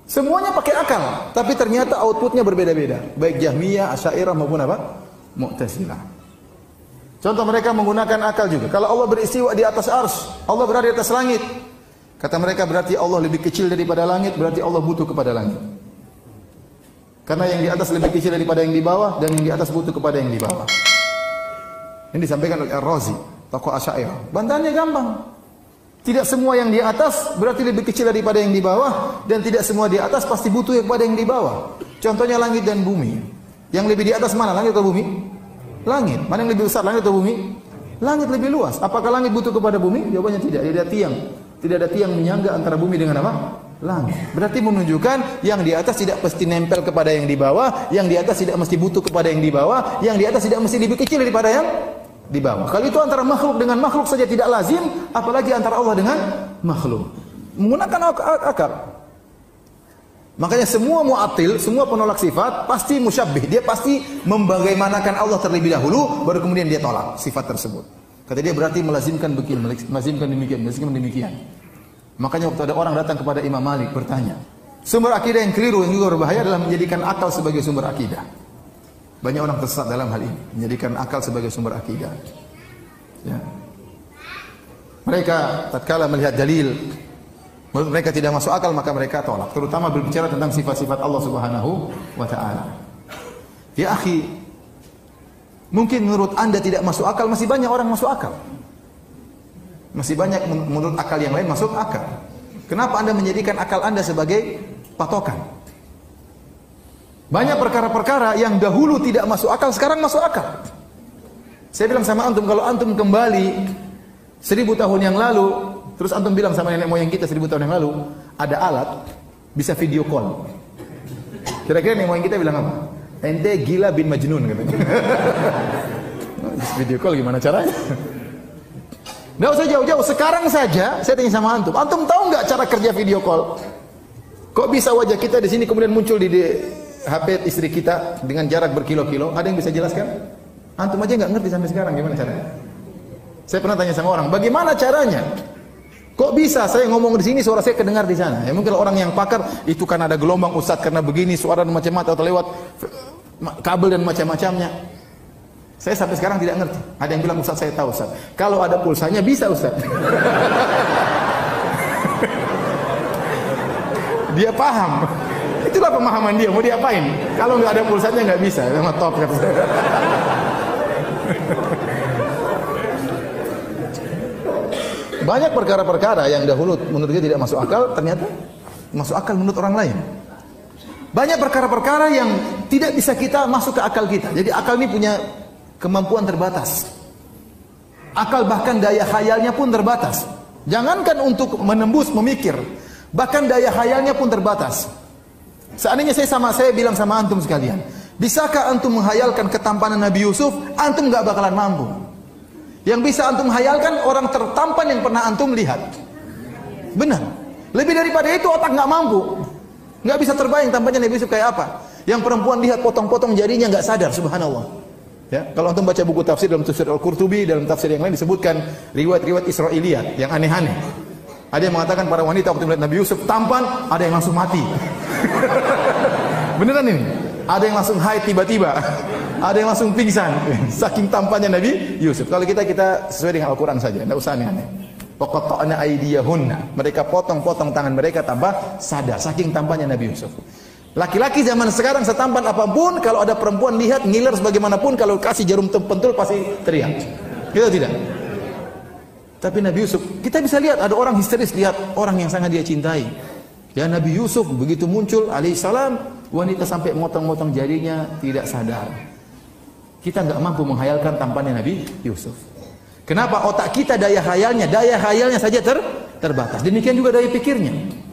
Semuanya pakai akal, tapi ternyata outputnya berbeda-beda. Baik Jahmiyah, Asy'ariyah maupun apa? Mu'tazilah. Contoh mereka menggunakan akal juga. Kalau Allah beristiwa di atas arsy, Allah berada di atas langit. Kata mereka berarti Allah lebih kecil daripada langit, berarti Allah butuh kepada langit. Karena yang di atas lebih kecil daripada yang di bawah, dan yang di atas butuh kepada yang di bawah. Ini disampaikan oleh Ar-Razi, tokoh Asy'ariyah. Bantahannya gampang. Tidak semua yang di atas berarti lebih kecil daripada yang di bawah, dan tidak semua di atas pasti butuh kepada yang di bawah. Contohnya langit dan bumi. Yang lebih di atas mana? Langit atau bumi? Langit. Mana yang lebih besar? Langit atau bumi? Langit lebih luas. Apakah langit butuh kepada bumi? Jawabannya tidak. Tidak ada tiang. Tidak ada tiang menyangga antara bumi dengan apa? Langit. Berarti menunjukkan yang di atas tidak mesti nempel kepada yang di bawah, yang di atas tidak mesti butuh kepada yang di bawah, yang di atas tidak mesti lebih kecil daripada yang di bawah. Kalau itu antara makhluk dengan makhluk saja tidak lazim, apalagi antara Allah dengan makhluk. Menggunakan akal. Makanya semua mu'attil, semua penolak sifat pasti musyabbih. Dia pasti membagaimanakan Allah terlebih dahulu, baru kemudian dia tolak sifat tersebut. Kata dia berarti melazimkan demikian. Makanya waktu ada orang datang kepada Imam Malik bertanya, sumber akidah yang keliru yang juga berbahaya adalah menjadikan akal sebagai sumber akidah. Banyak orang tersesat dalam hal ini, menjadikan akal sebagai sumber akidah. Ya. Mereka tatkala melihat dalil, menurut mereka tidak masuk akal, maka mereka tolak. Terutama berbicara tentang sifat-sifat Allah Subhanahu wa Ta'ala. Ya akhi, mungkin menurut Anda tidak masuk akal, masih banyak orang masuk akal. Masih banyak menurut akal yang lain masuk akal. Kenapa Anda menjadikan akal Anda sebagai patokan? Banyak perkara-perkara yang dahulu tidak masuk akal, sekarang masuk akal. Saya bilang sama antum, kalau antum kembali 1000 tahun yang lalu, terus antum bilang sama nenek moyang kita 1000 tahun yang lalu, ada alat bisa video call. Kira-kira nenek moyang kita bilang apa? Ente gila bin Majnun katanya. Video call gimana caranya? Nggak usah jauh-jauh, sekarang saja saya tanya sama antum. Antum tahu nggak cara kerja video call? Kok bisa wajah kita di sini kemudian muncul di HP istri kita dengan jarak berkilo-kilo? Ada yang bisa jelaskan? Antum aja nggak ngerti sampai sekarang gimana caranya. Saya pernah tanya sama orang, bagaimana caranya? Kok bisa saya ngomong di sini suara saya kedengar di sana? Ya mungkin orang yang pakar itu kan ada gelombang Ustaz karena begini suara macam-macam atau lewat kabel dan macam-macamnya. Saya sampai sekarang tidak ngerti. Ada yang bilang Ustaz saya tahu Ustaz. Kalau ada pulsanya bisa Ustaz. Dia paham. Itulah pemahaman dia, mau diapain? Kalau nggak ada pulsanya nggak bisa, memang top kata saya. Banyak perkara-perkara yang dahulu menurut dia tidak masuk akal, ternyata masuk akal menurut orang lain. Banyak perkara-perkara yang tidak bisa kita masuk ke akal kita. Jadi akal ini punya kemampuan terbatas. Akal bahkan daya khayalnya pun terbatas. Jangankan untuk menembus, memikir, bahkan daya khayalnya pun terbatas. Seandainya saya bilang sama antum sekalian, bisakah antum menghayalkan ketampanan Nabi Yusuf? Antum nggak bakalan mampu. Yang bisa antum hayalkan orang tertampan yang pernah antum lihat. Benar. Lebih daripada itu otak nggak mampu. Nggak bisa terbayang tampannya Nabi Yusuf kayak apa. Yang perempuan lihat potong-potong jarinya nggak sadar, subhanallah. Ya, kalau antum baca buku tafsir dalam tafsir Al-Qurtubi, dalam tafsir yang lain disebutkan riwayat-riwayat Israiliyat yang aneh-aneh. Ada yang mengatakan para wanita waktu melihat Nabi Yusuf tampan, ada yang langsung mati. Beneran ini? Ada yang langsung haid tiba-tiba. Ada yang langsung pingsan. Saking tampannya Nabi Yusuf. Kalau kita sesuai dengan Al-Quran saja, tidak usah aneh-aneh. Waqatta'na aydiyahunna. Mereka potong-potong tangan mereka tanpa sadar. Saking tampannya Nabi Yusuf. Laki-laki zaman sekarang setampan apapun, kalau ada perempuan lihat ngiler sebagaimanapun, kalau kasih jarum pentul pasti teriak. Gitu tidak? Tapi Nabi Yusuf, kita bisa lihat ada orang histeris lihat orang yang sangat dia cintai. Ya Nabi Yusuf begitu muncul alaihissalam, wanita sampai motong-motong jarinya tidak sadar. Kita nggak mampu menghayalkan tampannya Nabi Yusuf. Kenapa? Otak kita daya khayalnya saja terbatas. Demikian juga daya pikirnya.